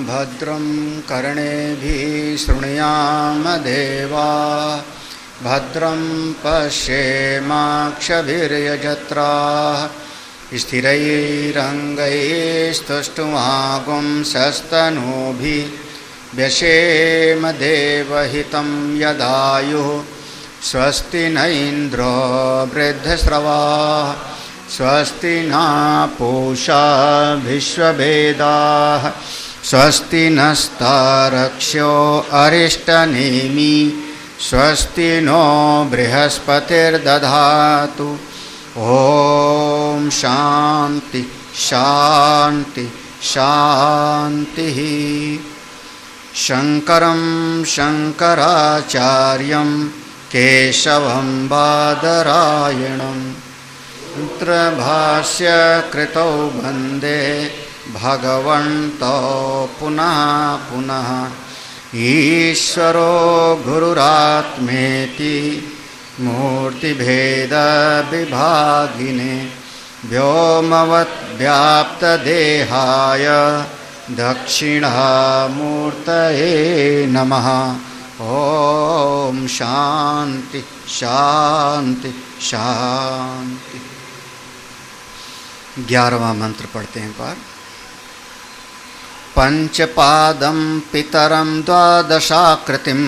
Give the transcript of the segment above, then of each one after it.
भद्रं कर्णेभिः शृणुयाम देवाः भद्रं पश्येमाक्षभिर्यजत्राः स्थिरैरङ्गैस्तुष्टुवागुंसस्तनूभिः व्यशेम देवहितं यदायुः स्वस्ति न इन्द्रो वृद्धश्रवाः स्वस्ति न पूषा विश्ववेदाः स्वस्ति नस्तारक्ष्यो अरिष्टनेमि स्वस्ति नो बृहस्पतिर्दधातु। ओम शांति शांति शांति। शंकरं शंकराचार्यं केशवं बादरायणं सूत्रभाष्य कृतौ वन्दे भगवन्तो पुनः पुनः। ईश्वरो गुरुरात्मेति मूर्तिभेदविभागिने व्योमवद्व्याप्तदेहाय दक्षिणामूर्तये नमः। ओम शांति शांति शांति। 11वां मंत्र पढ़ते हैं पार। पंचपादं पितरं द्वादशाकृतिं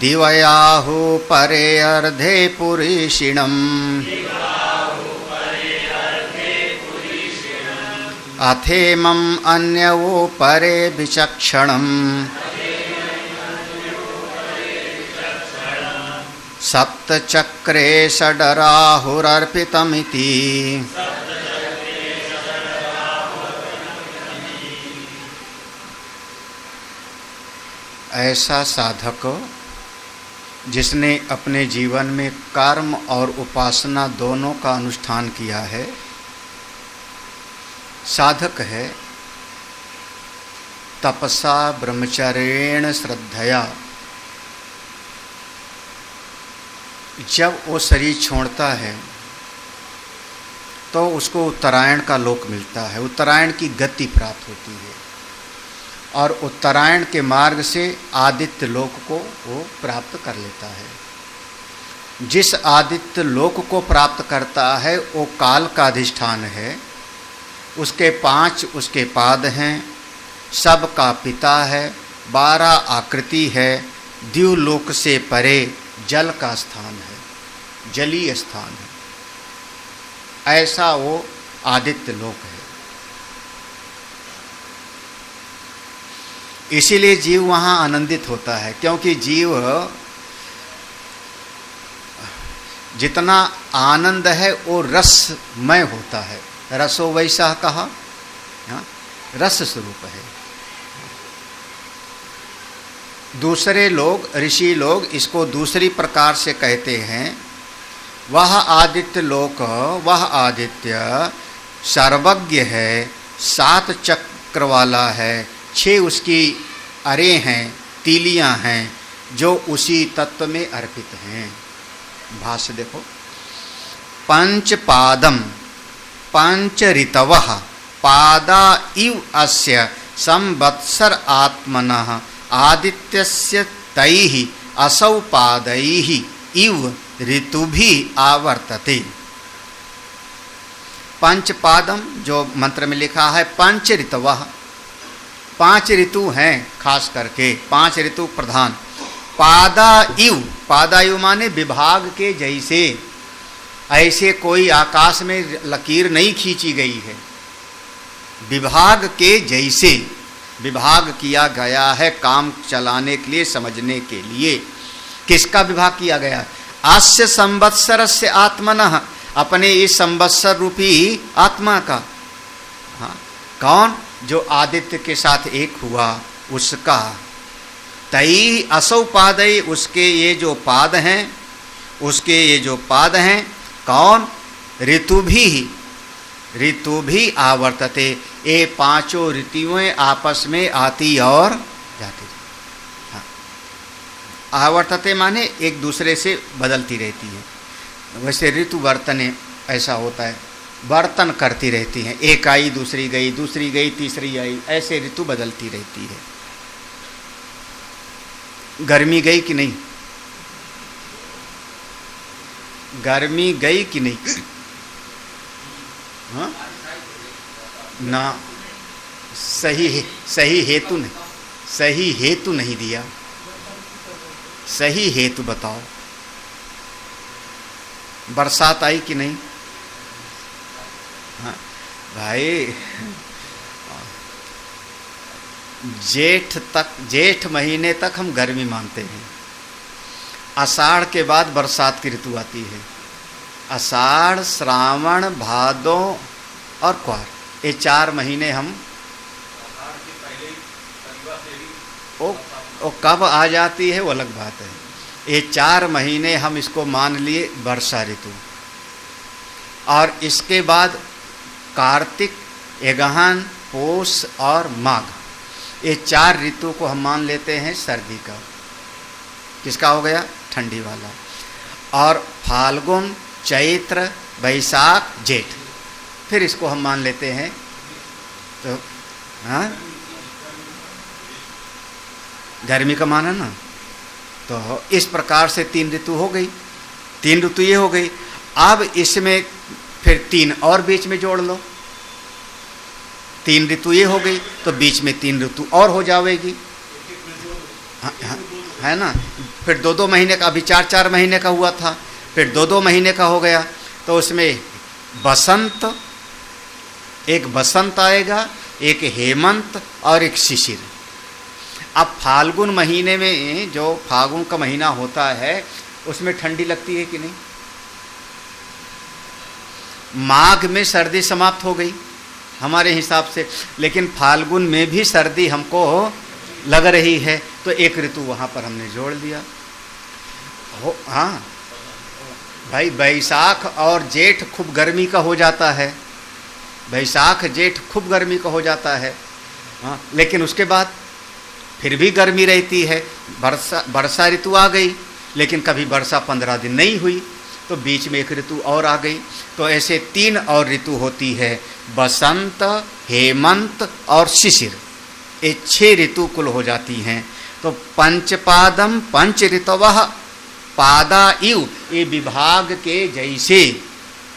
दिवयाहु परे अर्धे पुरीषिणम् अथेमं अन्यवो परे विचक्षणम् सप्तचक्रे षडराहुरर्पितमिति ऐसा साधक जिसने अपने जीवन में कर्म और उपासना दोनों का अनुष्ठान किया है, साधक है, तपसा ब्रह्मचर्येण श्रद्धया जब वो शरीर छोड़ता है तो उसको उत्तरायण का लोक मिलता है, उत्तरायण की गति प्राप्त होती है और उत्तरायण के मार्ग से आदित्य लोक को वो प्राप्त कर लेता है। जिस आदित्य लोक को प्राप्त करता है वो काल का अधिष्ठान है, उसके 5 उसके पाद हैं, सबका पिता है, 12 आकृति है, द्युलोक से परे जल का स्थान है, जलीय स्थान है, ऐसा वो आदित्य लोक है। इसीलिए जीव वहाँ आनंदित होता है, क्योंकि जीव जितना आनंद है वो रसमय होता है। रसो वैसा कहा, रस स्वरूप है। दूसरे लोग, ऋषि लोग इसको दूसरी प्रकार से कहते हैं, वह आदित्य लोक, वह आदित्य सर्वज्ञ है, 7 चक्र वाला है, 6 उसकी अरे हैं, तीलियां हैं, जो उसी तत्व में अर्पित हैं। भाष्य देखो। पंच पादम पंच ऋतवः पादा इव अस्य संवत्सर आत्मनः आदित्यस्य तैः असौ पादैहि इव ऋतुभि आवर्तते। पंच पादम जो मंत्र में लिखा है, पंच ऋतवः, 5 ऋतु हैं खास करके, 5 ऋतु प्रधान। पादायु, पादायु माने विभाग के जैसे, ऐसे कोई आकाश में लकीर नहीं खींची गई है, विभाग के जैसे विभाग किया गया है काम चलाने के लिए, समझने के लिए। किसका विभाग किया गया? अस्य संवत्सरस्य आत्मनः, अपने इस संवत्सर रूपी आत्मा का। हाँ, कौन? जो आदित्य के साथ एक हुआ उसका। तई असौ पादई, उसके ये जो पाद हैं, उसके ये जो पाद हैं, कौन? ऋतु भी आवर्तते, ये 5 ऋतुएं आपस में आती और जाती। हाँ, आवर्तते माने एक दूसरे से बदलती रहती है। वैसे ऋतु वर्तने ऐसा होता है, वर्तन करती रहती हैं, एक आई दूसरी गई, दूसरी गई तीसरी आई, ऐसे ऋतु बदलती रहती है। गर्मी गई कि नहीं? गर्मी गई कि नहीं? हाँ ना, सही हेतु नहीं दिया। सही हेतु बताओ। बरसात आई कि नहीं? हाँ भाई, जेठ महीने तक हम गर्मी मानते हैं। आषाढ़ के बाद बरसात की ऋतु आती है। आषाढ़, श्रावण, भादो और क्वार, ये 4 महीने हम वो कब आ जाती है वो अलग बात है। ये 4 महीने हम इसको मान लिए वर्षा ऋतु। और इसके बाद कार्तिक, अगहन, पौष और माघ, ये 4 ऋतु को हम मान लेते हैं सर्दी का। किसका हो गया? ठंडी वाला। और फाल्गुन, चैत्र, बैसाख, जेठ, फिर इसको हम मान लेते हैं तो हाँ गर्मी का माना ना। तो इस प्रकार से 3 ऋतु हो गई, 3 ऋतु ये हो गई। अब इसमें फिर 3 और बीच में जोड़ लो, 3 ऋतु ये हो गई, तो बीच में 3 ऋतु और हो जाएगी। है ना? फिर 2-2 महीने का, अभी 4-4 महीने का हुआ था, फिर 2-2 महीने का हो गया। तो उसमें बसंत, एक बसंत आएगा, एक हेमंत और एक शिशिर। अब फाल्गुन महीने में, जो फागुन का महीना होता है, उसमें ठंडी लगती है कि नहीं? माघ में सर्दी समाप्त हो गई हमारे हिसाब से, लेकिन फाल्गुन में भी सर्दी हमको लग रही है, तो एक ऋतु वहाँ पर हमने जोड़ दिया। हाँ भाई, बैसाख और जेठ खूब गर्मी का हो जाता है, बैसाख जेठ खूब गर्मी का हो जाता है। हाँ, लेकिन उसके बाद फिर भी गर्मी रहती है। वर्षा ऋतु आ गई, लेकिन कभी वर्षा 15 दिन नहीं हुई, तो बीच में एक ऋतु और आ गई। तो ऐसे 3 और ऋतु होती है, बसंत, हेमंत और शिशिर। ये 6 ऋतु कुल हो जाती हैं। तो पंचपादम पंच ऋतवः पादा इव, ये विभाग के जैसे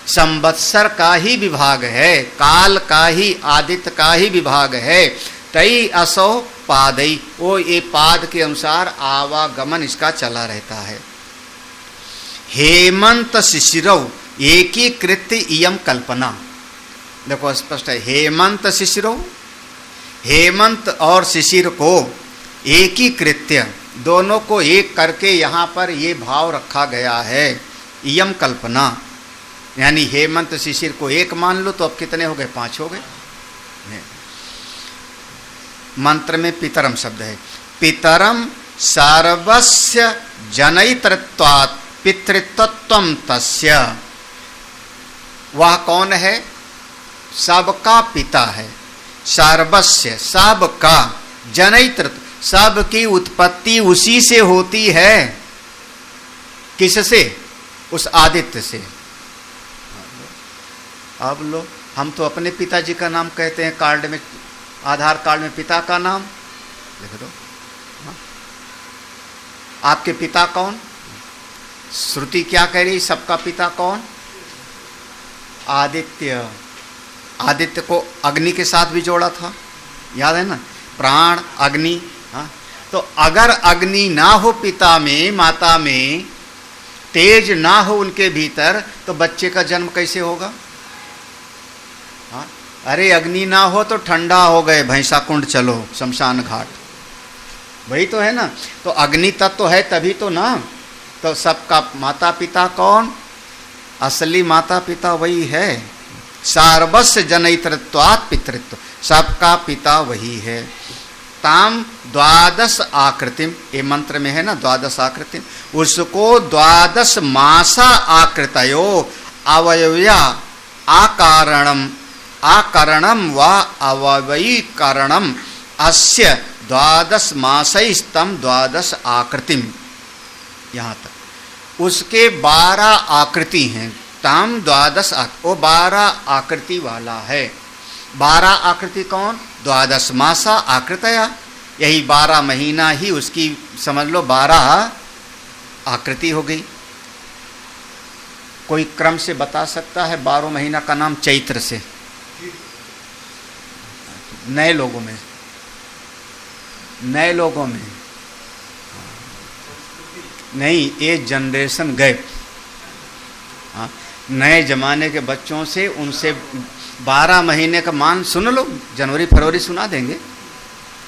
संवत्सर का ही विभाग है, काल का ही, आदित्य का ही विभाग है। तई असौ पादई, वो ये पाद के अनुसार आवागमन इसका चला रहता है। हेमंत शिशिरौ एकीकृत्य इयम कल्पना। देखो स्पष्ट है, हेमंत शिशिरौ, हेमंत और शिशिर को एकीकृत्य, दोनों को एक करके यहाँ पर ये भाव रखा गया है। इयम कल्पना, यानी हेमंत शिशिर को एक मान लो, तो अब कितने हो गए? 5 हो गए। मंत्र में पितरम शब्द है। पितरम सर्वस्य जनयितृत्वात् पितृत्वम तस्य, वह कौन है? सबका पिता है। सर्वस्य, सबका, जनयितृत्व, सबकी उत्पत्ति उसी से होती है। किससे? उस आदित्य से। अब लो, हम तो अपने पिताजी का नाम कहते हैं, कार्ड में, आधार कार्ड में पिता का नाम लिख दो। आपके पिता कौन? श्रुति क्या कह रही? सबका पिता कौन? आदित्य। आदित्य को अग्नि के साथ भी जोड़ा था, याद है ना? प्राण अग्नि। हाँ, तो अगर अग्नि ना हो पिता में, माता में, तेज ना हो उनके भीतर, तो बच्चे का जन्म कैसे होगा? हाँ, अरे अग्नि ना हो तो ठंडा हो गए, भैंसा कुंड चलो, शमशान घाट, वही तो है ना। तो अग्नि तत्व है तभी तो ना। तो सबका माता पिता कौन? असली माता पिता वही है। सार्वस्य जनयितृत्वात् पितृत्व, सबका पिता वही है। ताम द्वादश आकृतिम, ये मंत्र में है ना, द्वादश आकृतिम, उसको द्वादश मासा आकृतयो अवयव्या आकारणम आकरणम व अवयवीकरणम अस्य द्वादश मासैस्तम द्वादश आकृतिम। यहाँ तक उसके 12 आकृति हैं। ताम द्वादश, वो 12 आकृति वाला है। 12 आकृति कौन? द्वादश मासा आकृतया, यही 12 महीना ही उसकी समझ लो 12 आकृति हो गई। कोई क्रम से बता सकता है 12 महीना का नाम चैत्र से? नए लोगों में, नए लोगों में नहीं, ये जनरेशन गैप। हाँ, नए जमाने के बच्चों से, उनसे 12 महीने का मान सुन लो, जनवरी फरवरी सुना देंगे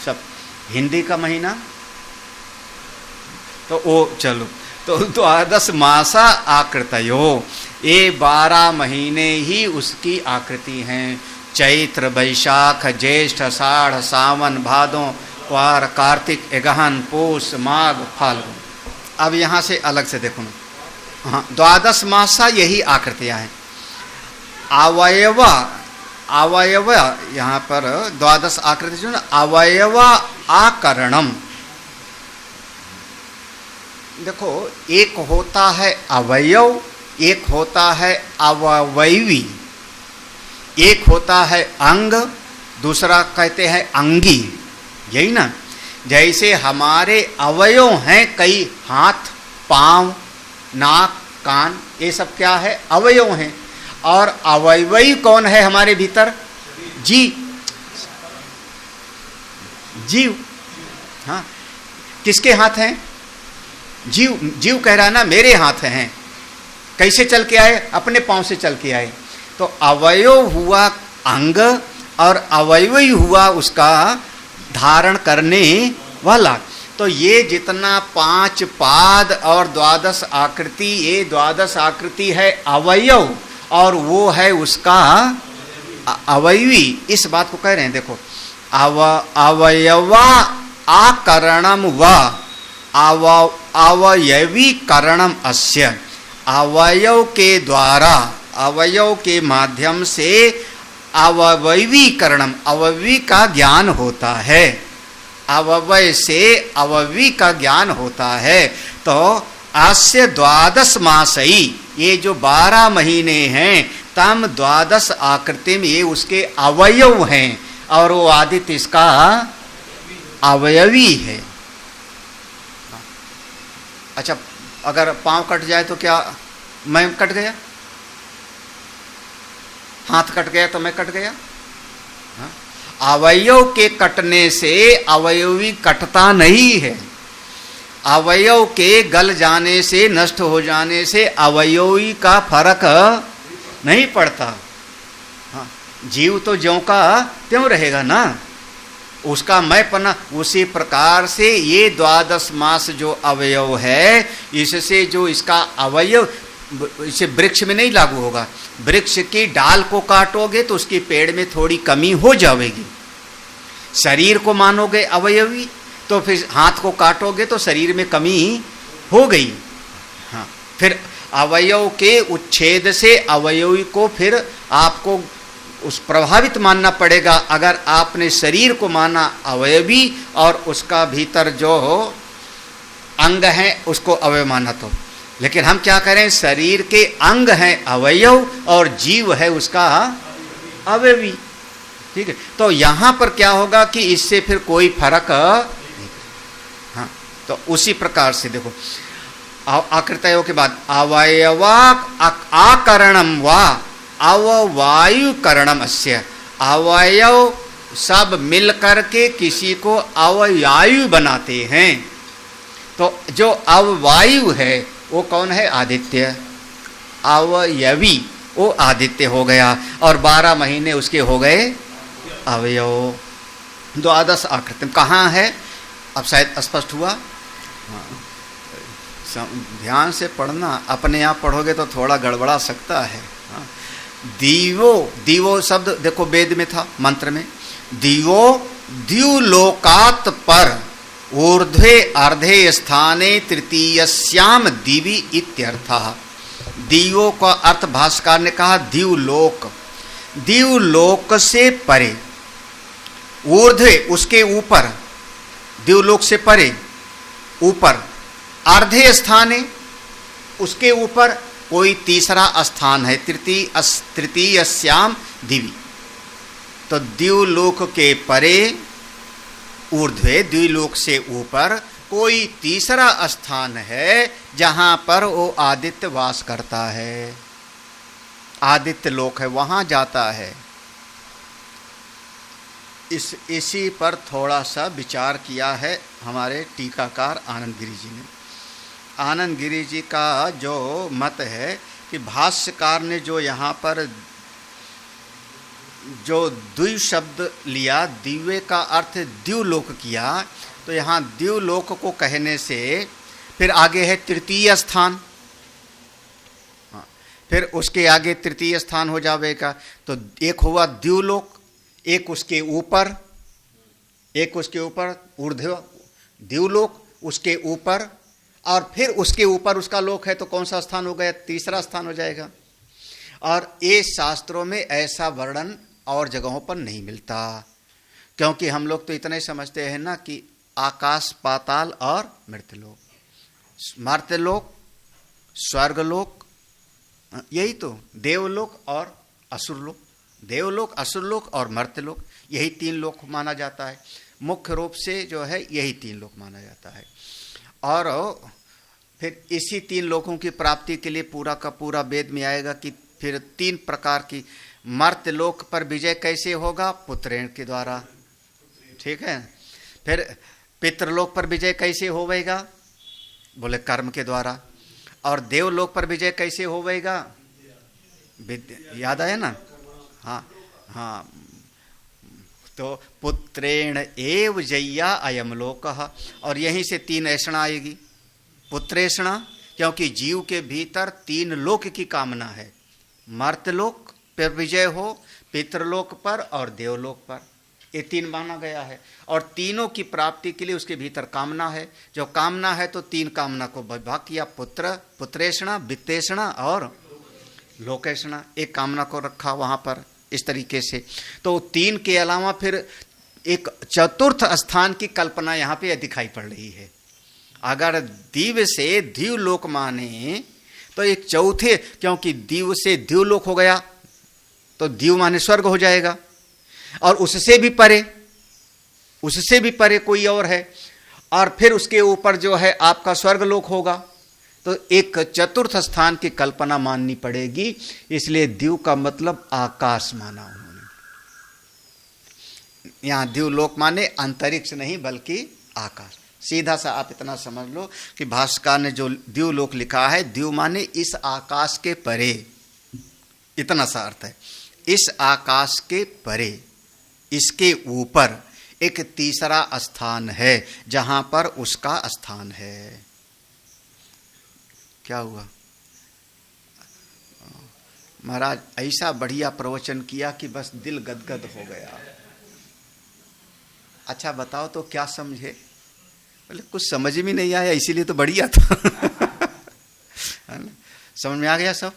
सब। हिंदी का महीना तो वो चलो, तो द्वादश मासा आकृतयो, ये 12 महीने ही उसकी आकृति हैं। चैत्र वैशाख ज्येष्ठ आषाढ़ सावन भादो क्वार कार्तिक अगहन पूष माघ फाल्गुन। अब यहाँ से अलग से देखो ना। हाँ, द्वादश मासा यही आकृतियाँ हैं। अवयव, अवयव यहाँ पर द्वादश आकृति जो ना, अवयव आकरणम। देखो, एक होता है अवयव, एक होता है अवयवी, एक होता है अंग, दूसरा कहते हैं अंगी, यही ना। जैसे हमारे अवयव हैं कई, हाथ पांव नाक कान, ये सब क्या है? अवयव हैं। और अवयवी कौन है हमारे भीतर? जीव, जीव। हाँ, किसके हाथ हैं? जीव। जीव कह रहा ना मेरे हाथ हैं। कैसे चल के आए? अपने पांव से चल के आए। तो अवयव हुआ अंग और अवयवी हुआ उसका धारण करने वाला। तो ये जितना 5 पाद और 12 आकृति, ये 12 आकृति है अवयव और वो है उसका अवयवी। इस बात को कह रहे हैं, देखो, अवयवा आकरणम व अवयवीकरणम अस्य, अवयव के द्वारा, अवयव के माध्यम से अवयवीकरणम, अवयवी का ज्ञान होता है। अवयव से अवयवी का ज्ञान होता है। तो अस्य 12 मासई, ये जो 12 महीने हैं, तम 12 आकृति में ये उसके अवयव हैं और वो आदित्य इसका अवयवी है। अच्छा, अगर पांव कट जाए तो क्या मैं कट गया? हाथ कट गया तो मैं कट गया? हाँ? अवयव के कटने से अवयवी कटता नहीं है। अवयव के गल जाने से, नष्ट हो जाने से अवयवी का फर्क नहीं पड़ता। हाँ, जीव तो ज्यों का त्यों रहेगा ना, उसका मैं पना। उसी प्रकार से ये 12 मास जो अवयव है, इससे जो इसका अवयव, इसे वृक्ष में नहीं लागू होगा। वृक्ष की डाल को काटोगे तो उसकी पेड़ में थोड़ी कमी हो जाएगी। शरीर को मानोगे अवयवी, तो फिर हाथ को काटोगे तो शरीर में कमी हो गई। हाँ, फिर अवयव के उच्छेद से अवयवी को फिर आपको उस प्रभावित मानना पड़ेगा। अगर आपने शरीर को माना अवयवी और उसका भीतर जो अंग है उसको अवयव माना, तो लेकिन हम क्या करें? शरीर के अंग हैं अवयव और जीव है उसका अवयवी। ठीक है, तो यहाँ पर क्या होगा कि इससे फिर कोई फर्क नहीं। हाँ, तो उसी प्रकार से देखो आकृतयो के बाद अवयवा आकरणम वा अववायुकरणम अस्य, अवयव सब मिल करके किसी को अवयायु बनाते हैं। तो जो अववायु है वो कौन है? आदित्य। अवयवी वो आदित्य हो गया और 12 महीने उसके हो गए अवयव। द्वादश आकृति कहाँ है? अब शायद स्पष्ट हुआ। हाँ, ध्यान से पढ़ना, अपने आप पढ़ोगे तो थोड़ा गड़बड़ा सकता है। हाँ। दीवो, दीवो शब्द देखो वेद में था, मंत्र में। दीवो द्युलोकात् पर ऊर्ध्वे अर्धे स्थाने तृतीयस्याम दिवि इत्यर्थः। दीवो का अर्थ भाष्यकार ने कहा द्युलोक, द्युलोक से परे, ऊर्ध्वे उसके ऊपर, द्युलोक से परे ऊपर, अर्धे स्थाने उसके ऊपर कोई तीसरा स्थान है, तृतीयस्याम दिवि। तो द्युलोक के परे, ऊर्ध्वे द्युलोक से ऊपर कोई तीसरा स्थान है जहां पर वो आदित्य वास करता है, आदित्य लोक है, वहां जाता है। इसी पर थोड़ा सा विचार किया है हमारे टीकाकार आनंद गिरी जी ने। आनंद गिरी जी का जो मत है कि भाष्यकार ने जो यहाँ पर जो द्वि शब्द लिया, दिव्य का अर्थ द्युलोक किया, तो यहाँ द्युलोक को कहने से फिर आगे है तृतीय स्थान, फिर उसके आगे तृतीय स्थान हो जाएगा। तो एक हुआ द्युलोक, एक उसके ऊपर, एक उसके ऊपर ऊर्ध्व द्युलोक, उसके ऊपर, और फिर उसके ऊपर उसका लोक है, तो कौन सा स्थान हो गया? तीसरा स्थान हो जाएगा। और ये शास्त्रों में ऐसा वर्णन और जगहों पर नहीं मिलता, क्योंकि हम लोग तो इतना ही समझते हैं ना कि आकाश, पाताल और मृत्यलोक, मर्त्यलोक, स्वर्गलोक, यही तो देवलोक और असुरलोक, देवलोक, असुरलोक और मर्त्यलोक, यही 3 लोक माना जाता है। मुख्य रूप से जो है यही 3 लोक माना जाता है। और फिर इसी 3 लोकों की प्राप्ति के लिए पूरा का पूरा वेद में आएगा कि फिर 3 प्रकार की, मर्त्यलोक पर विजय कैसे होगा? पुत्रेण के द्वारा, ठीक है। फिर पितृलोक पर विजय कैसे होवेगा? बोले कर्म के द्वारा। और देवलोक पर विजय कैसे होवेगा? याद आया ना? हाँ हाँ, तो पुत्रेण एव जय्या अयम लोकः, और यहीं से 3 ऐषणा आएगी। पुत्रेषणा, क्योंकि जीव के भीतर 3 लोक की कामना है, मर्त्यलोक पर विजय हो, पितृलोक पर और देवलोक पर, ये 3 माना गया है। और तीनों की प्राप्ति के लिए उसके भीतर कामना है। जो कामना है तो 3 कामना को विभाग किया, पुत्र, पुत्रेषणा, वित्तेषणा और लोकेषणा, एक कामना को रखा वहां पर इस तरीके से। तो 3 के अलावा फिर एक चतुर्थ स्थान की कल्पना यहाँ पे दिखाई पड़ रही है। अगर दिव्य से द्युलोक माने तो एक चौथे, क्योंकि दिव्य से द्युलोक हो गया तो दिव्य माने स्वर्ग हो जाएगा, और उससे भी परे, उससे भी परे कोई और है, और फिर उसके ऊपर जो है आपका स्वर्गलोक होगा। तो एक चतुर्थ स्थान की कल्पना माननी पड़ेगी। इसलिए द्यू का मतलब आकाश माना उन्होंने। यहां द्युलोक माने अंतरिक्ष नहीं बल्कि आकाश। सीधा सा आप इतना समझ लो कि भाष्यकार ने जो द्युलोक लिखा है, द्यू माने इस आकाश के परे, इतना सा अर्थ है। इस आकाश के परे, इसके ऊपर एक तीसरा स्थान है जहां पर उसका स्थान है। क्या हुआ महाराज? ऐसा बढ़िया प्रवचन किया कि बस दिल गदगद हो गया। अच्छा बताओ तो क्या समझे? बोले कुछ समझ में नहीं आया, इसीलिए तो बढ़िया था। समझ में आ गया सब?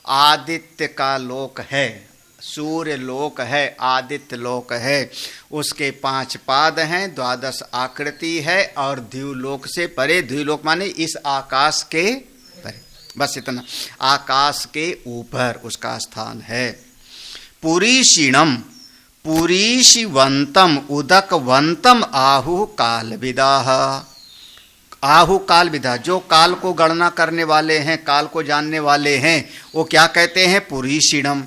आदित्य का लोक है, सूर्य लोक है, आदित्य लोक है, उसके 5 पाद हैं, 12 आकृति है, और द्युलोक से परे, द्युलोक माने इस आकाश के परे, बस इतना, आकाश के ऊपर उसका स्थान है। पुरीषिणम, पुरीशिवंतम उदकवंतम आहु कालविदाः। आहु कालविदा, जो काल को गणना करने वाले हैं, काल को जानने वाले हैं, वो क्या कहते हैं? पुरीषिणम,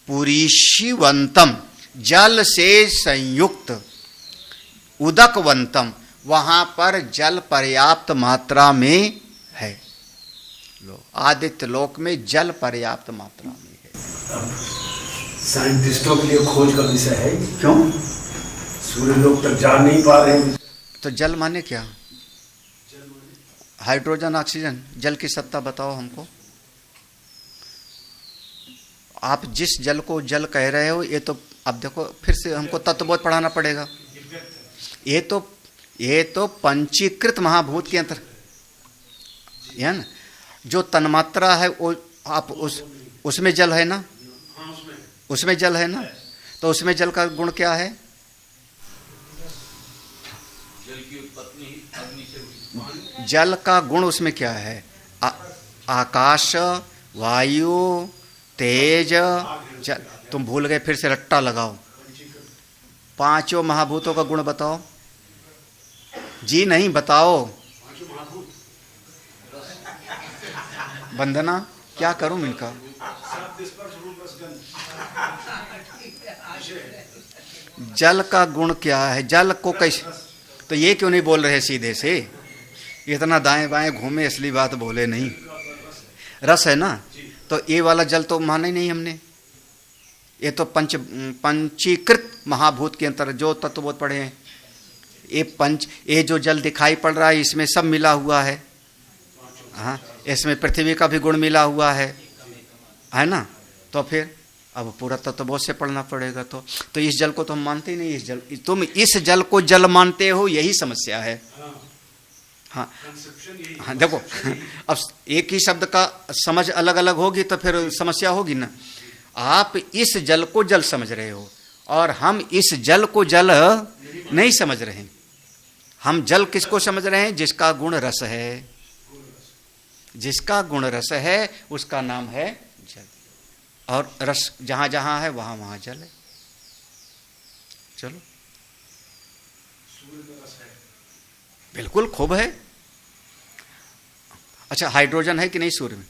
पुरीशिवंतम, जल से संयुक्त, उदकवंतम, वहां पर जल पर्याप्त मात्रा में है। लो, आदित्य लोक में जल पर्याप्त मात्रा में है। साइंटिस्टों के लिए खोज का विषय है। क्यों? सूर्य लोक तक जा नहीं पा रहे हैं। तो जल माने क्या? हाइड्रोजन, ऑक्सीजन, जल की सत्ता बताओ हमको। आप जिस जल को जल कह रहे हो, ये तो अब देखो फिर से हमको तत्वबोध पढ़ाना पड़ेगा। ये तो पंचीकृत महाभूत के अंतर है ना। जो तन्मात्रा है वो आप उसमें जल है ना, उसमें जल है ना, तो उसमें जल का गुण क्या है? जल का गुण उसमें क्या है? आकाश, वायु, तेज, जल। तुम भूल गए, फिर से रट्टा लगाओ। पांचों महाभूतों का गुण बताओ। जी नहीं, बताओ। वंदना, क्या करूं इनका? जल का गुण क्या है? जल को कैसे? तो ये क्यों नहीं बोल रहे सीधे से? इतना दाएं बाएं घूमे, असली बात बोले नहीं। रस है ना, तो ये वाला जल तो माना ही नहीं हमने। ये तो पंचीकृत महाभूत के अंतर जो तत्वबोध पढ़े हैं, ये जो जल दिखाई पड़ रहा है, इसमें सब मिला हुआ है। हाँ, इसमें पृथ्वी का भी गुण मिला हुआ है ना। तो फिर अब पूरा तत्वबोध से पढ़ना पड़ेगा। तो इस जल को तो हम मानते ही नहीं। इस जल, तुम इस जल को जल मानते हो, यही समस्या है। हाँ हाँ, देखो अब एक ही शब्द का समझ अलग अलग होगी तो फिर समस्या होगी ना। आप इस जल को जल समझ रहे हो और हम इस जल को जल नहीं समझ रहे हैं। हम जल किसको समझ रहे हैं? जिसका गुण रस है। जिसका गुण रस है उसका नाम है जल। और रस जहां जहां है वहां वहां जल है। चलो, बिल्कुल खूब है। अच्छा, हाइड्रोजन है कि नहीं सूर्य में?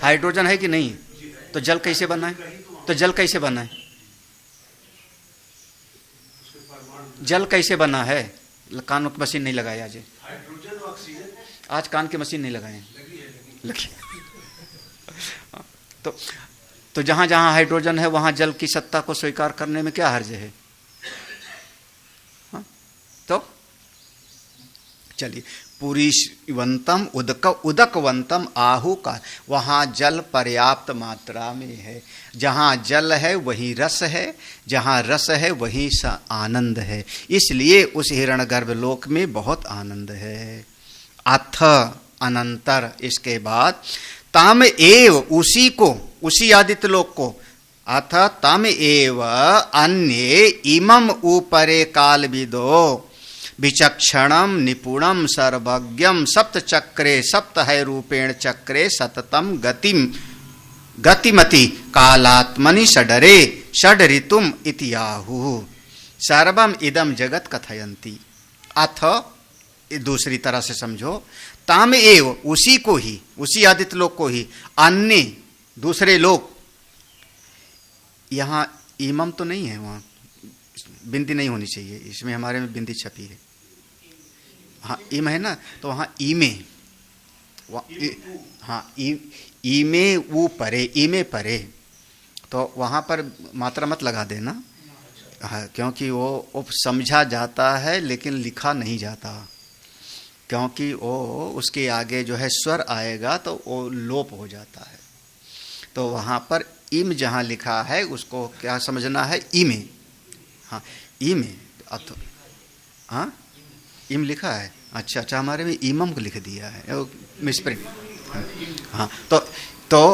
हाइड्रोजन है कि नहीं? तो जल कैसे बना है? तो जल कैसे बना है? जल कैसे बना है? कान की मशीन नहीं लगाई आज। आज कान की मशीन नहीं लगाए, लगी। तो जहां जहां हाइड्रोजन है वहां जल की सत्ता को स्वीकार करने में क्या हर्ज है? हाँ? तो चलिए, पुरीशवंतम उदकवंतम आहु का, वहाँ जल पर्याप्त मात्रा में है। जहाँ जल है वहीं रस है, जहाँ रस है वहीं आनंद है। इसलिए उस हिरण्यगर्भ लोक में बहुत आनंद है। अथ अनंतर, इसके बाद तम एव, उसी को, उसी आदित्य लोक को, अथ तम एव अन्ये इमम ऊपरे कालविदो विचक्षणम निपुणम सर्वज्ञम सप्तचक्रे सप्तहै रूपेण चक्रे सततम गतिमति कालात्मनि षडरे षडऋतुम इति आहुः सर्वम इदम जगत कथयन्ति। अथ, दूसरी तरह से समझो, ताम एव, उसी को ही, उसी आदित्य लोक को ही, अन्य दूसरे लोक, यहां इमम तो नहीं है, वहां बिंदी नहीं होनी चाहिए, इसमें हमारे में बिंदी छपी है। हाँ, इम है ना, तो वहाँ ईमे, हाँ ईमे ऊ परे, ईमे परे, तो वहाँ पर मात्रा मत लगा देना। हाँ, क्योंकि वो समझा जाता है लेकिन लिखा नहीं जाता, क्योंकि वो उसके आगे जो है स्वर आएगा तो वो लोप हो जाता है। तो वहाँ पर इम जहाँ लिखा है उसको क्या समझना है? ईमे। हाँ, ईमे। हाँ, इम लिखा है। अच्छा अच्छा, हमारे में इमम को लिख दिया है, मिसप्रिंट। हाँ, तो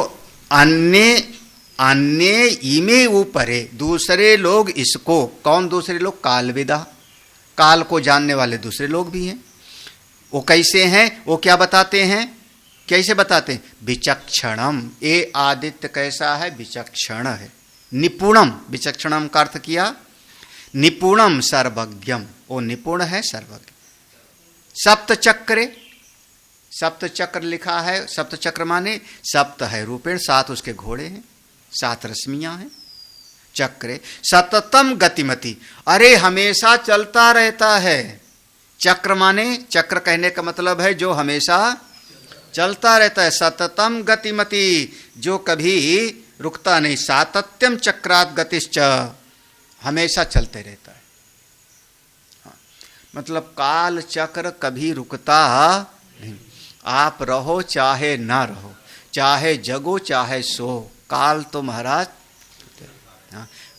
अन्य इमे ऊपरे, दूसरे लोग इसको, कौन दूसरे लोग? कालविदा, काल को जानने वाले दूसरे लोग भी हैं। वो कैसे हैं? वो क्या बताते हैं? कैसे बताते हैं? विचक्षणम, ये आदित्य कैसा है? विचक्षण है। निपुणम, विचक्षणम का अर्थ किया निपुणम सर्वज्ञम, वो निपुण है सर्वज्ञ। सप्त चक्रे, सप्त चक्र लिखा है, सप्त चक्र माने सप्त है रूपेण, 7 उसके घोड़े हैं, 7 रश्मियां हैं। चक्रे सततम गतिमति, अरे हमेशा चलता रहता है। चक्र माने, चक्र कहने का मतलब है जो हमेशा चलता रहता है। सततम गतिमति, जो कभी रुकता नहीं। सातत्यम चक्रात गतिश्च, हमेशा चलते रहता है। हाँ, मतलब काल चक्र कभी रुकता नहीं। आप रहो चाहे ना रहो, चाहे जगो चाहे सो, काल तो महाराज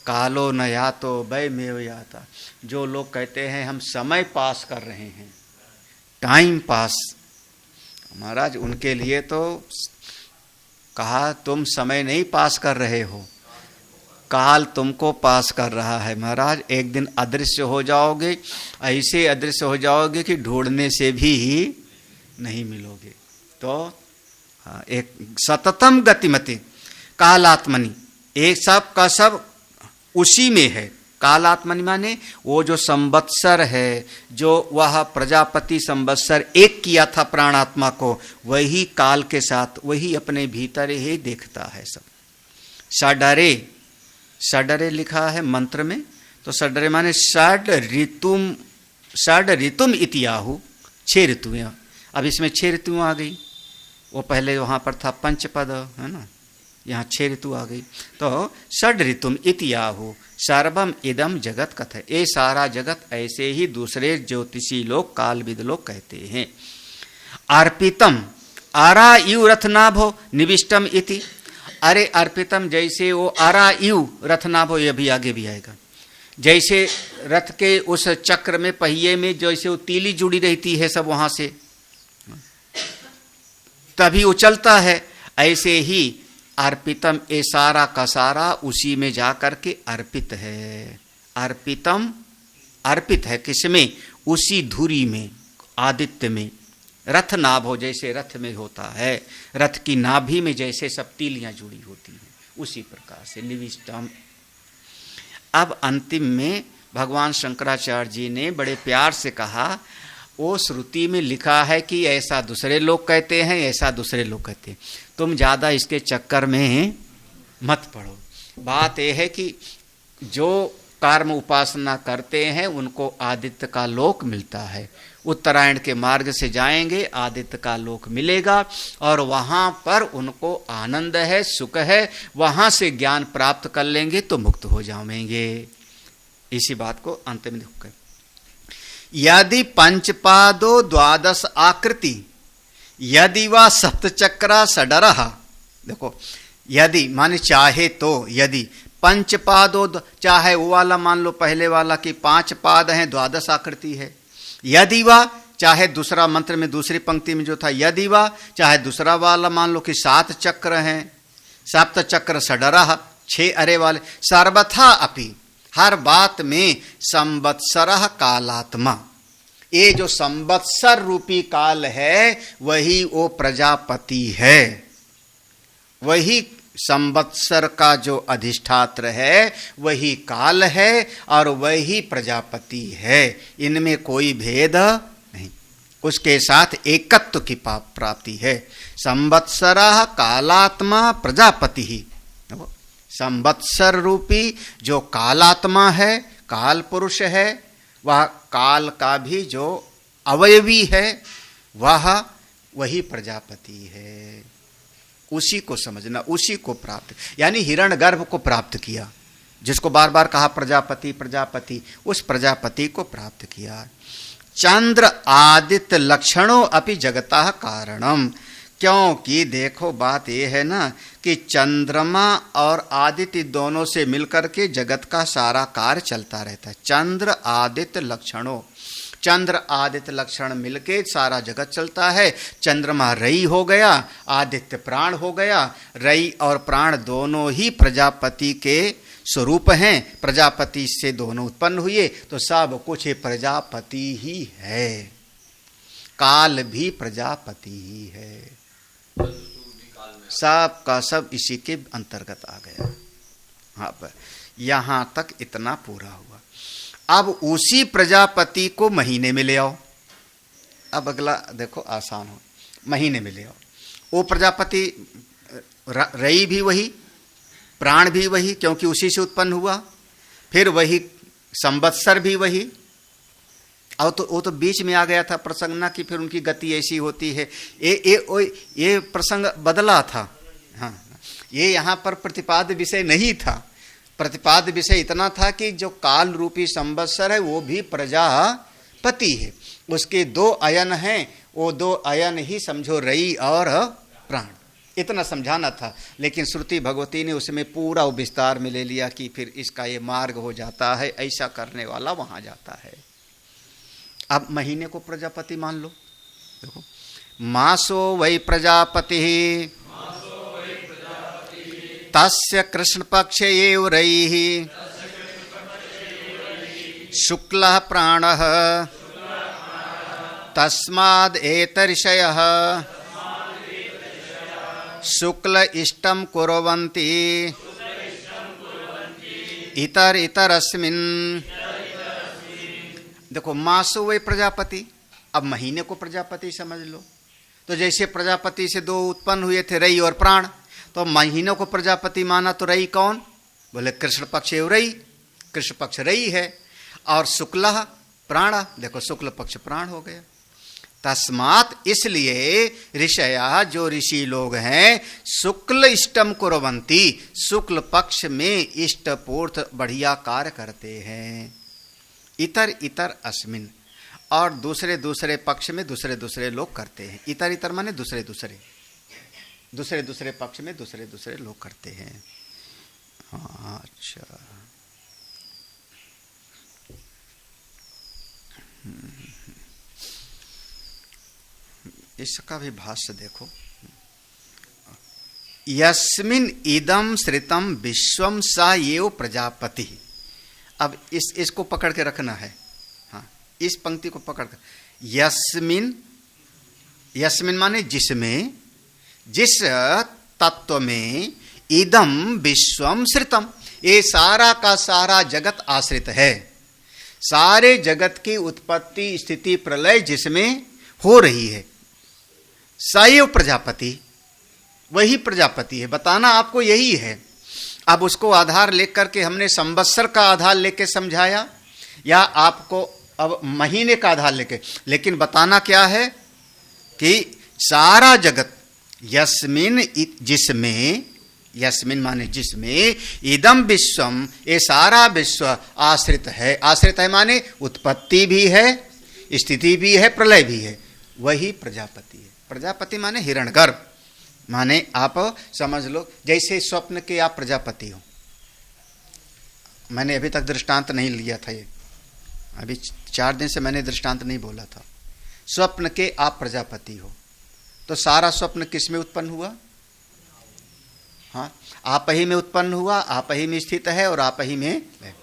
कालो न यातो वै मेव याता। जो लोग कहते हैं हम समय पास कर रहे हैं, टाइम पास, महाराज उनके लिए तो कहा तुम समय नहीं पास कर रहे हो, काल तुमको पास कर रहा है। महाराज एक दिन अदृश्य हो जाओगे, ऐसे अदृश्य हो जाओगे कि ढूंढने से भी नहीं मिलोगे। तो एक सततम गतिमति कालात्मनि, एक सब का सब उसी में है। कालात्मनि माने वो जो संवत्सर है, जो वह प्रजापति संवत्सर एक किया था प्राणात्मा को, वही काल के साथ, वही अपने भीतर ही देखता है सब। षडरे, षडरे लिखा है मंत्र में, तो षडरे माने षड ऋतुम इतियाहु, 6 ऋतुएं। अब इसमें 6 ऋतुएं आ गई, वो पहले वहां पर था पंचपद, है ना, यहाँ 6 ऋतु आ गई। तो षड ऋतुम इतियाहु सर्वम इदम जगत कथय, ये सारा जगत ऐसे ही दूसरे ज्योतिषी लोग, कालविद लोग कहते हैं। अर्पितम आरा यु रथनाभो निविष्टम इति, अरे अर्पितम जैसे वो आरा यु रथनाभो, ये भी आगे भी आएगा। जैसे रथ के उस चक्र में पहिए में जैसे वो तीली जुड़ी रहती है सब वहां से, तभी वो चलता है, ऐसे ही अर्पितम ये सारा का सारा उसी में जाकर के अर्पित है। अर्पितम अर्पित है किसमें? उसी धुरी में, आदित्य में। रथ नाभो, जैसे रथ में होता है, रथ की नाभि में जैसे सब तीलियां जुड़ी होती हैं, उसी प्रकार से निविष्टम। अब अंतिम में भगवान शंकराचार्य जी ने बड़े प्यार से कहा, वो श्रुति में लिखा है कि ऐसा दूसरे लोग कहते हैं, ऐसा दूसरे लोग कहते हैं, तुम ज्यादा इसके चक्कर में मत पड़ो। बात यह है कि जो कर्म उपासना करते हैं उनको आदित्य का लोक मिलता है। उत्तरायण के मार्ग से जाएंगे, आदित्य का लोक मिलेगा और वहां पर उनको आनंद है, सुख है, वहां से ज्ञान प्राप्त कर लेंगे तो मुक्त हो जाएंगे। इसी बात को अंत में देखो, यदि पंचपादो द्वादश आकृति यदि वा सप्तचक्रा षडरः, देखो यदि माने चाहे तो, यदि पंचपादो, चाहे वो वाला मान लो पहले वाला कि 5 पाद हैं, द्वादश आकृति है। यदि वा, चाहे दूसरा मंत्र में दूसरी पंक्ति में जो था यदि वा, चाहे दूसरा वाला मान लो कि 7 चक्र हैं, सप्त चक्र षडरः, 6 अरे वाले, सर्वथा अपि, हर बात में संवत्सरः कालात्मा, ये जो संवत्सर रूपी काल है वही वो प्रजापति है, वही संवत्सर का जो अधिष्ठात्र है वही काल है और वही प्रजापति है, इनमें कोई भेद नहीं, उसके साथ एकत्व की प्राप्ति है। संवत्सरः कालात्मा प्रजापति ही, संवत्सर रूपी जो कालात्मा है, काल पुरुष है, वह काल का भी जो अवयवी है वह वही प्रजापति है। उसी को समझना, उसी को प्राप्त, यानी हिरण्यगर्भ को प्राप्त किया, जिसको बार बार कहा प्रजापति प्रजापति, उस प्रजापति को प्राप्त किया। चंद्र आदित्य लक्षणों अपि जगतः कारणम, क्योंकि देखो बात यह है ना कि चंद्रमा और आदित्य दोनों से मिलकर के जगत का सारा कार्य चलता रहता है। चंद्र आदित्य लक्षणों, चंद्र आदित्य लक्षण मिलके सारा जगत चलता है। चंद्रमा रई हो गया, आदित्य प्राण हो गया, रई और प्राण दोनों ही प्रजापति के स्वरूप हैं, प्रजापति से दोनों उत्पन्न हुए, तो सब कुछ प्रजापति ही है, काल भी प्रजापति ही है, सब का सब इसी के अंतर्गत आ गया। हाँ, यहां तक इतना पूरा हुआ। अब उसी प्रजापति को महीने में ले आओ। अब अगला देखो आसान हो, महीने में ले आओ। वो प्रजापति रई भी वही, प्राण भी वही, क्योंकि उसी से उत्पन्न हुआ, फिर वही संवत्सर भी वही। और तो वो तो बीच में आ गया था प्रसंग ना, कि फिर उनकी गति ऐसी होती है। ये प्रसंग बदला था। हाँ, ये यहाँ पर प्रतिपाद्य विषय नहीं था। प्रतिपाद्य विषय इतना था कि जो काल रूपी संवत्सर है वो भी प्रजापति है। उसके दो अयन हैं, वो दो अयन ही समझो रई और प्राण, इतना समझाना था। लेकिन श्रुति भगवती ने उसमें पूरा विस्तार में ले लिया कि फिर इसका ये मार्ग हो जाता है, ऐसा करने वाला वहां जाता है। अब महीने को प्रजापति मान लो। देखो, मासो वै प्रजापति तस्य कृष्ण पक्ष एव रैः शुक्लः प्राणः तस्माद् एतर्षयः शुक्ल इष्टं कुर्वन्ति इतर इतरस्मिन्। देखो, मासो वै प्रजापति, अब महीने को प्रजापति समझ लो। तो जैसे प्रजापति से दो उत्पन्न हुए थे, रई और प्राण, तो महीनों को प्रजापति माना तो रई कौन? बोले कृष्ण पक्ष एव रई, कृष्ण पक्ष रई है। और शुक्ल प्राण, देखो शुक्ल पक्ष प्राण हो गया। तस्मात्, इसलिए ऋषया, जो ऋषि लोग हैं, शुक्ल इष्टम कुर्वन्ति, शुक्ल पक्ष में इष्ट पूर्थ बढ़िया कार्य करते हैं। इतर इतर अस्मिन, और दूसरे दूसरे पक्ष में दूसरे दूसरे लोग करते हैं। इतर इतर माने दूसरे दूसरे, दूसरे दूसरे पक्ष में दूसरे दूसरे लोग करते हैं। हाँ, अच्छा, इसका भी भाष्य देखो। यस्मिन इदम श्रितम विश्वम सा एव प्रजापति। अब इसको पकड़ के रखना है। हाँ, इस पंक्ति को पकड़ कर, यस्मिन, यस्मिन माने जिसमें, जिस तत्व में, इदम विश्वम श्रितम, ये सारा का सारा जगत आश्रित है। सारे जगत की उत्पत्ति स्थिति प्रलय जिसमें हो रही है, सैव प्रजापति, वही प्रजापति है। बताना आपको यही है। अब उसको आधार लेकर के हमने संवत्सर का आधार लेके समझाया, या आपको अब महीने का आधार लेके, लेकिन बताना क्या है कि सारा जगत यस्मिन, जिसमें, यस्मिन माने जिसमें, इदम विश्वम, ये सारा विश्व आश्रित है। आश्रित है माने उत्पत्ति भी है, स्थिति भी है, प्रलय भी है, वही प्रजापति है। प्रजापति माने हिरण्यगर्भ, माने आप समझ लो जैसे स्वप्न के आप प्रजापति हो। मैंने अभी तक दृष्टांत नहीं लिया था, ये अभी 4 दिन से मैंने दृष्टांत नहीं बोला था। स्वप्न के आप प्रजापति हो, तो सारा स्वप्न किस में उत्पन्न हुआ? हाँ, आप ही में उत्पन्न हुआ, आप ही में स्थित है और आप ही में है।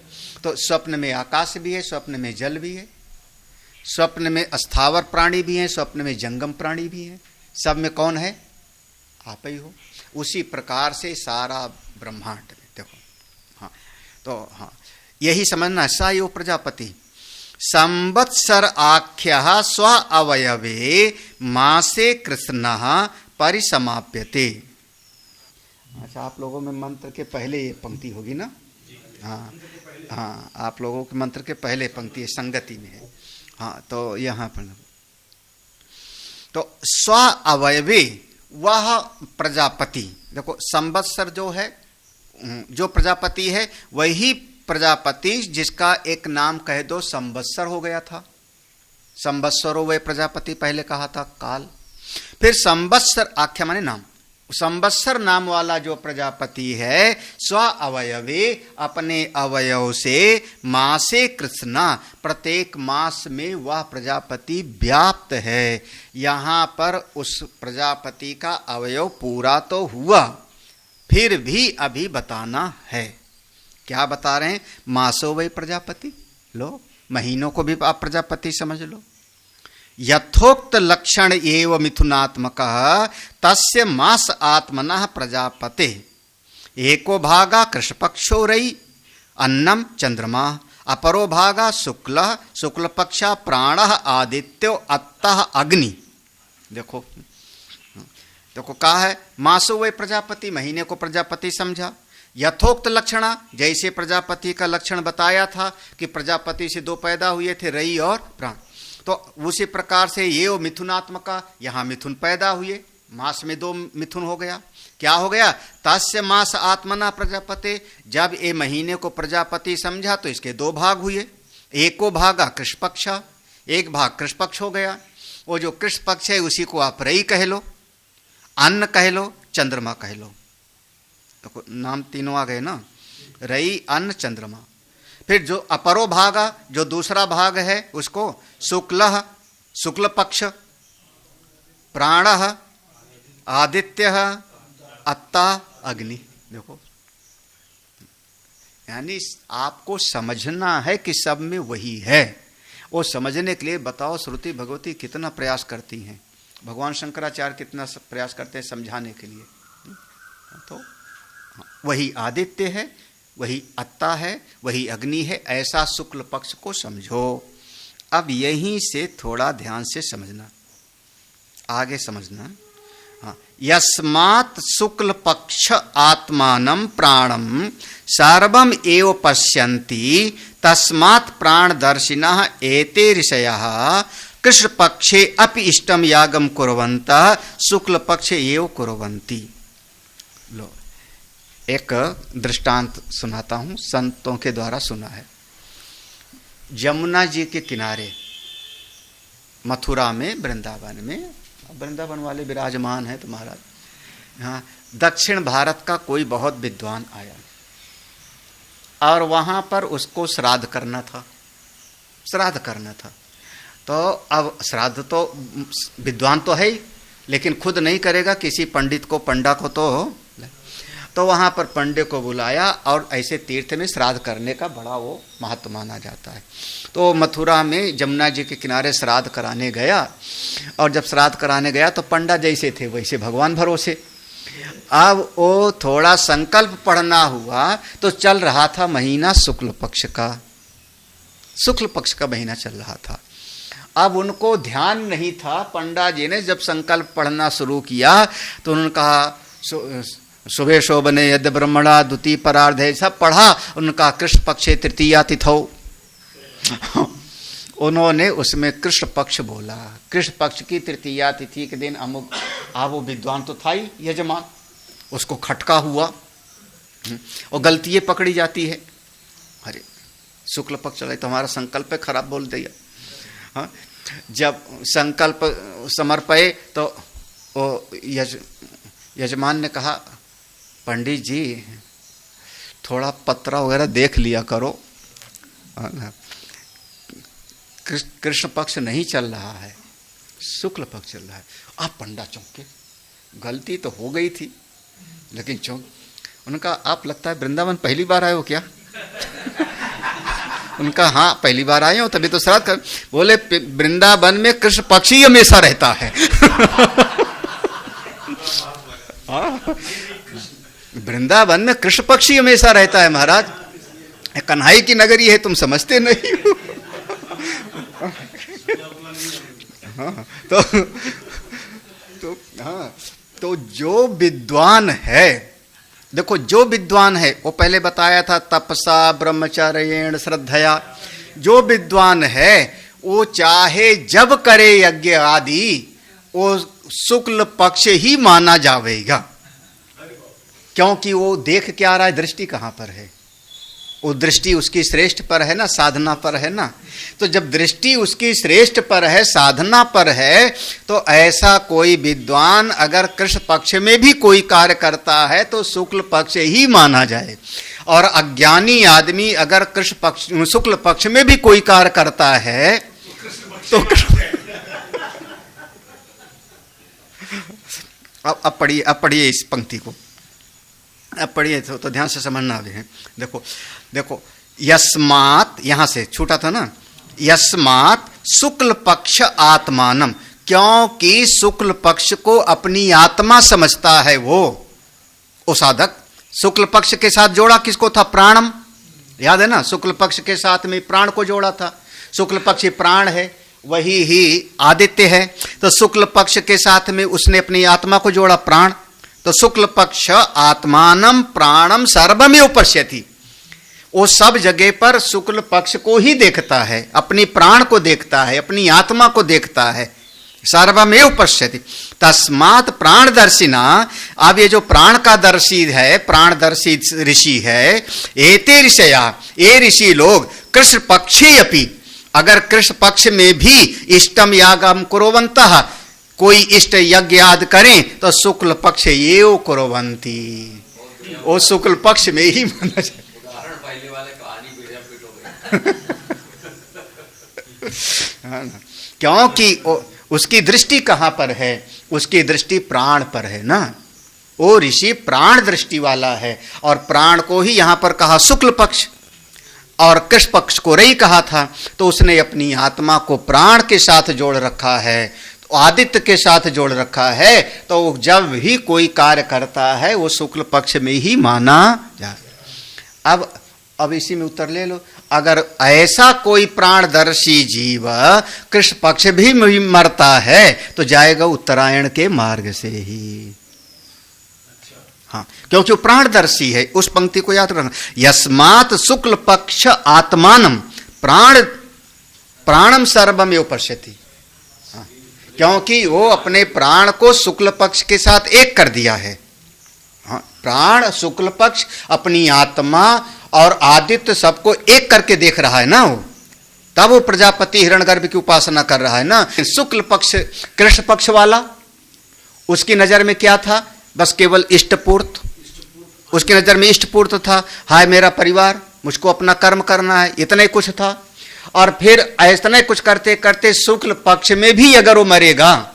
तो स्वप्न में आकाश भी है, स्वप्न में जल भी है, स्वप्न में स्थावर प्राणी भी हैं, स्वप्न में जंगम प्राणी भी हैं। सब में कौन है? आप ही हो। उसी प्रकार से सारा ब्रह्मांड में देखो। हाँ, तो हाँ, यही समझना, सा यो प्रजापति संवत्सर आख्य स्व अवयवे मासे कृष्ण परिसमाप्यते। अच्छा, आप लोगों में मंत्र के पहले ये पंक्ति होगी ना? हाँ हाँ, आप लोगों के मंत्र के पहले पंक्ति संगति में है। हाँ, तो यहाँ पर तो स्व अवयवे वह प्रजापति, देखो संवत्सर जो है, जो प्रजापति है वही प्रजापति जिसका एक नाम कह दो संवत्सर हो गया था। संवत्सरो वह प्रजापति पहले कहा था काल। फिर संवत्सर आख्या माने नाम, संवत्सर नाम वाला जो प्रजापति है स्व अवयवे, अपने अवयव से, मासे कृष्णा, प्रत्येक मास में वह प्रजापति व्याप्त है। यहाँ पर उस प्रजापति का अवयव पूरा तो हुआ, फिर भी अभी बताना है। क्या बता रहे हैं? मासो वै प्रजापति, लो महीनों को भी आप प्रजापति समझ लो। यथोक्त लक्षण एव मिथुनात्मक तस्य मास आत्मनः प्रजापते। एको भागा कृष्ण पक्षो रई अन्नम चंद्रमा अपरो भागा शुक्ल पक्षा प्राण आदित्यो अत्तः अग्नि। देखो कहा है मासो वे प्रजापति, महीने को प्रजापति समझा। यथोक्त लक्षणा, जैसे प्रजापति का लक्षण बताया था कि प्रजापति से दो पैदा हुए थे, रई और प्राण, तो उसी प्रकार से ये वो मिथुनात्मका, यहाँ मिथुन पैदा हुए, मास में दो मिथुन हो गया। क्या हो गया? तस्य मास आत्मना प्रजापति, जब ये महीने को प्रजापति समझा तो इसके दो भाग हुए। एको भागा कृष्ण पक्षा, एक भाग कृष्ण पक्ष हो गया। वो जो कृष्ण पक्ष है उसी को आप रई कह लो, अन्न कह लो, चंद्रमा कह लो। तो नाम तीनों आ गए ना, रई अन्न चंद्रमा। फिर जो अपरो भागा, जो दूसरा भाग है उसको शुक्ल पक्ष, प्राण आदित्य अत्ता अग्नि। देखो यानी आपको समझना है कि सब में वही है। वो समझने के लिए बताओ श्रुति भगवती कितना प्रयास करती हैं, भगवान शंकराचार्य कितना प्रयास करते हैं समझाने के लिए। तो वही आदित्य है, वही अत्ता है, वही अग्नि है, ऐसा शुक्ल पक्ष को समझो। अब यहीं से थोड़ा ध्यान से समझना, आगे समझना। यस्मात् शुक्ल पक्ष आत्मानं प्राणम सर्वम एव पश्यन्ति तस्मात् प्राणदर्शिनः एते ऋषयः कृष्ण पक्षे अपि इष्टम यागम कुर्वन्तः शुक्ल पक्षे एव कुर्वन्ति। लो एक दृष्टांत सुनाता हूं, संतों के द्वारा सुना है। यमुना जी के किनारे मथुरा में, वृंदावन में, वृंदावन वाले विराजमान है तो महाराज, हाँ, दक्षिण भारत का कोई बहुत विद्वान आया और वहां पर उसको श्राद्ध करना था। तो अब श्राद्ध तो विद्वान तो है ही, लेकिन खुद नहीं करेगा, किसी पंडित को, पंडा को तो वहां पर पंडित को बुलाया और ऐसे तीर्थ में श्राद्ध करने का बड़ा वो महत्व माना जाता है। तो मथुरा में जमुना जी के किनारे श्राद्ध कराने गया, और जब श्राद्ध कराने गया तो पंडा जैसे थे वैसे भगवान भरोसे। अब वो थोड़ा संकल्प पढ़ना हुआ तो चल रहा था महीना शुक्ल पक्ष का महीना चल रहा था। अब उनको ध्यान नहीं था, पंडा जी ने जब संकल्प पढ़ना शुरू किया तो उन्होंने कहा सुबह शोभने यद्य ब्रह्मणा द्वितीय परार्धे, सब पढ़ा। उनका कृष्ण पक्षे तृतीया तिथौ, उन्होंने उसमें कृष्ण पक्ष बोला। कृष्ण पक्ष की तृतीया तिथि के दिन अमुक, वो विद्वान तो था ही यजमान, उसको खटका हुआ और गलतियाँ पकड़ी जाती है। अरे शुक्ल पक्ष चले तो हमारा संकल्प खराब बोल दिया। हाँ, जब संकल्प समर्पये तो वो यजमान ने कहा, पंडित जी थोड़ा पत्रा वगैरह देख लिया करो, कृष्ण पक्ष नहीं चल रहा है, शुक्ल पक्ष चल रहा है। आप पंडा चौंके, गलती तो हो गई थी लेकिन चौंक। उनका आप लगता है वृंदावन पहली बार आए हो क्या? उनका हाँ पहली बार आए हो तभी तो श्राद्ध कर। बोले वृंदावन में कृष्ण पक्ष ही हमेशा रहता है। वृंदावन में कृष्ण पक्षी हमेशा रहता है महाराज, कन्हई की नगरी है, तुम समझते नहीं हो। हाँ, तो जो विद्वान है, देखो जो विद्वान है वो पहले बताया था तपसा ब्रह्मचर्येण श्रद्धया। जो विद्वान है वो चाहे जब करे यज्ञ आदि वो शुक्ल पक्ष ही माना जाएगा, क्योंकि वो देख क्या रहा है, दृष्टि कहाँ पर है, वो दृष्टि उसकी श्रेष्ठ पर है ना, साधना पर है ना। तो जब दृष्टि उसकी श्रेष्ठ पर है, साधना पर है, तो ऐसा कोई विद्वान अगर कृष्ण पक्ष में भी कोई कार्य करता है तो शुक्ल पक्ष ही माना जाए, और अज्ञानी आदमी अगर कृष्ण पक्ष शुक्ल पक्ष में भी कोई कार्य करता है तो अब पढ़िए इस पंक्ति को, अब पढ़िए तो ध्यान से समझना भी है। देखो यस्मात्, यहां से छूटा था ना, यस्मात् शुक्ल पक्ष आत्मानम, क्योंकि शुक्ल पक्ष को अपनी आत्मा समझता है वो साधक, शुक्ल पक्ष के साथ जोड़ा किसको था? प्राणम, याद है ना? शुक्ल पक्ष के साथ में प्राण को जोड़ा था। शुक्ल पक्ष प्राण है, वही ही आदित्य है। तो शुक्ल पक्ष के साथ में उसने अपनी आत्मा को जोड़ा, प्राण। तो शुक्ल पक्ष आत्मानम प्राणम सर्वमेव पश्यति, वो सब जगह पर शुक्ल पक्ष को ही देखता है, अपनी प्राण को देखता है, अपनी आत्मा को देखता है। सर्वमेव पश्यति तस्मात् प्राणदर्शिना। अब ये जो प्राण का दर्शी है, प्राणदर्शी ऋषि है, एते ऋषया, ये ऋषि लोग कृष्ण पक्षे अपि, अगर कृष्ण पक्ष में भी इष्टम यागम कुर्वन्तः, कोई इष्ट यज्ञ आदि करें तो शुक्ल पक्ष एव कुर्वन्ति, वो शुक्ल पक्ष में ही माना जाए। क्योंकि उसकी दृष्टि कहां पर है? उसकी दृष्टि प्राण पर है ना। वो ऋषि प्राण दृष्टि वाला है, और प्राण को ही यहां पर कहा शुक्ल पक्ष, और कृष्ण पक्ष को रई कहा था। तो उसने अपनी आत्मा को प्राण के साथ जोड़ रखा है, तो आदित्य के साथ जोड़ रखा है। तो जब भी कोई कार्य करता है वो शुक्ल पक्ष में ही माना जाता। अब इसी में उत्तर ले लो। अगर ऐसा कोई प्राणदर्शी जीव कृष्ण पक्ष भी मरता है तो जाएगा उत्तरायण के मार्ग से ही। हाँ, क्योंकि वो प्राणदर्शी है। उस पंक्ति को याद रखना, यस्मात् शुक्ल पक्ष आत्मानम प्राणम सर्वमेव पश्यति। क्योंकि वो अपने प्राण को शुक्ल पक्ष के साथ एक कर दिया है। हाँ, प्राण शुक्ल पक्ष अपनी आत्मा और आदित्य सबको एक करके देख रहा है ना वो, तब वो प्रजापति हिरण्यगर्भ की उपासना कर रहा है ना। शुक्ल पक्ष कृष्ण पक्ष वाला, उसकी नजर में क्या था? बस केवल इष्टपूर्त। उसकी नजर में इष्टपूर्त था, हाय मेरा परिवार, मुझको अपना कर्म करना है, इतना ही कुछ था। और फिर इतना कुछ करते करते शुक्ल पक्ष में भी अगर वो मरेगा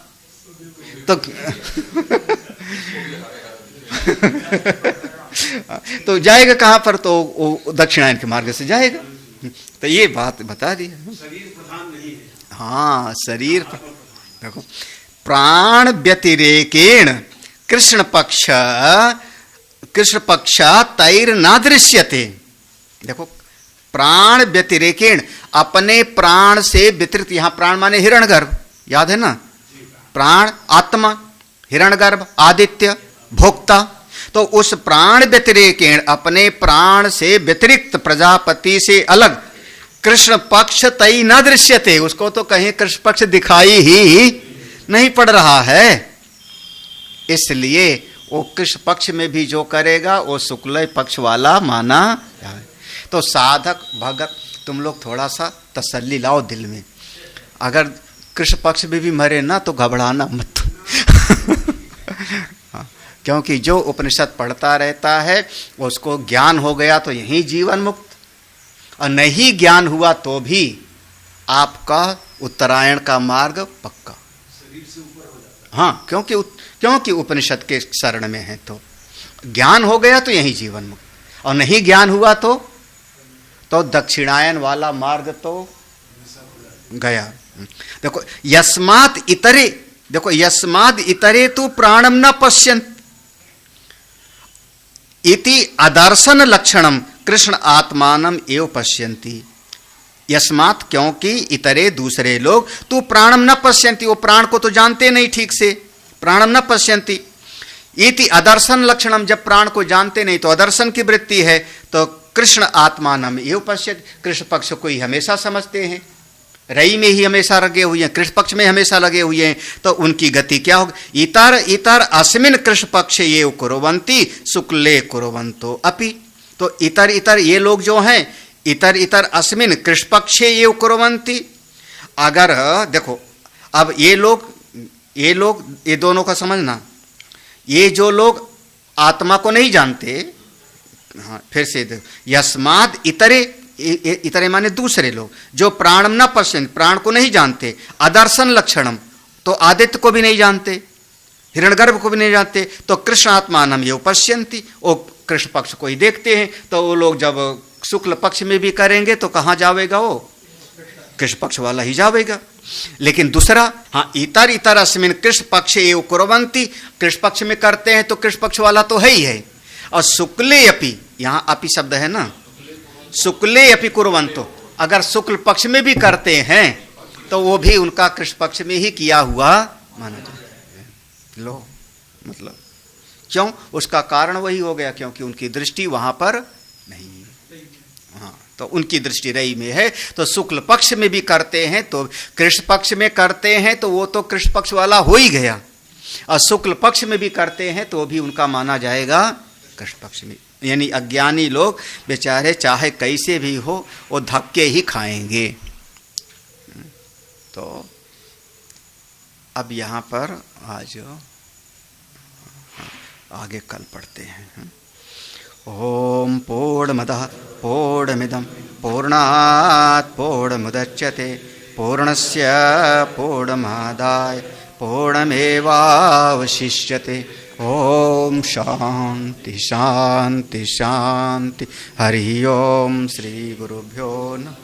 तो जाएगा कहां पर? तो वो दक्षिणायन के मार्ग से जाएगा। तो ये बात बता दी। शरीर प्रधान नहीं है। हाँ, शरीर देखो, प्राण व्यतिरेकेण कृष्ण पक्ष तैर न दृश्यते। देखो, प्राण व्यतिरेकेण, अपने प्राण से व्यतिरिक्त। यहां प्राण माने हिरण्यगर्भ, याद है ना? प्राण आत्मा, हिरण्यगर्भ आदित्य भोक्ता। तो उस प्राण व्यतिरेकेण, अपने प्राण से व्यतिरिक्त, प्रजापति से अलग, कृष्ण पक्ष तई न दृश्यते, उसको तो कहीं कृष्ण पक्ष दिखाई ही नहीं पड़ रहा है। इसलिए वो कृष्ण पक्ष में भी जो करेगा वो शुक्ल पक्ष वाला माना जाए। तो साधक भगत तुम लोग थोड़ा सा तसल्ली लाओ दिल में। अगर कृष्ण पक्ष में भी मरे ना तो घबराना मत। क्योंकि जो उपनिषद पढ़ता रहता है उसको ज्ञान हो गया तो यही जीवन मुक्त, और नहीं ज्ञान हुआ तो भी आपका उत्तरायण का मार्ग पक्का। हाँ, क्योंकि उपनिषद के शरण में है। तो ज्ञान हो गया तो यही जीवन मुक्त, और नहीं ज्ञान हुआ तो दक्षिणायन वाला मार्ग तो गया। देखो, यस्मात् इतरे, देखो यस्माद् इतरे तो प्राणम न पश्यन्ति इति अदर्शन लक्षणम कृष्ण आत्मानम एव पश्यन्ति। यस्मात्, क्योंकि इतरे दूसरे लोग, तू प्राणम न पश्यन्ति, वो प्राण को तो जानते नहीं ठीक से, प्राणम न पश्यन्ति इति अदर्शन लक्षणम, जब प्राण को जानते नहीं तो अदर्शन की वृत्ति है। तो कृष्ण आत्मानम एव पश्यति, कृष्ण पक्ष को ही हमेशा समझते हैं, रई में ही हमेशा लगे हुए हैं, कृष्ण पक्ष में हमेशा लगे हुए हैं। तो उनकी गति क्या होगी? इतर अस्मिन कृष्ण पक्ष ये कुर्वन्ति शुक्ले कुर्वन्तो अपि। तो इतर ये लोग जो हैं, इतर अस्मिन कृष्ण पक्षे ये कुर्वन्ति। अगर देखो, अब ये लोग ये दोनों का समझना, ये जो लोग आत्मा को नहीं जानते, हाँ फिर से देखो, यस्माद् इतरे माने दूसरे लोग जो प्राणम न पश्यन्ति, प्राण को नहीं जानते, अदर्शन लक्षणम, तो आदित्य को भी नहीं जानते, हिरण्यगर्भ को भी नहीं जानते, तो कृष्ण आत्मानम एव पश्यन्ति, वो कृष्ण पक्ष को ही देखते हैं। तो वो लोग जब शुक्ल पक्ष में भी करेंगे तो कहाँ जावेगा? वो कृष्ण पक्ष वाला ही जावेगा। लेकिन दूसरा, हाँ, इतर अस्मिन कृष्ण पक्ष एव कुर्वन्ति, कृष्ण पक्ष में करते हैं तो कृष्ण पक्ष वाला तो है ही है, और शुक्ले अपि, यहाँ अपि शब्द है ना, शुक्ले अपि कुर्वन्तो, अगर शुक्ल पक्ष में भी करते हैं तो वो भी उनका कृष्ण पक्ष में ही किया हुआ माना जाता है। लो मतलब क्यों, उसका कारण वही हो गया क्योंकि उनकी दृष्टि वहां पर नहीं है। हाँ, तो उनकी दृष्टि रई में है, तो शुक्ल पक्ष में भी करते हैं तो कृष्ण पक्ष में करते हैं तो वो तो कृष्ण पक्ष वाला हो ही गया, और शुक्ल पक्ष में भी करते हैं तो भी उनका माना जाएगा कृष्ण पक्ष में। यानी अज्ञानी लोग बेचारे चाहे कैसे भी हो वो धक्के ही खाएंगे। तो अब यहाँ पर आज आगे कल पढ़ते हैं। ओम पूर्णमदः पूर्णमिदं पूर्णात् पूर्णमुदच्यते पूर्णस्य पूर्णमादाय पूर्णमेवावशिष्यते। ओम शांति शांति शांति। हरि ओम। श्री गुरुभ्यो नमः।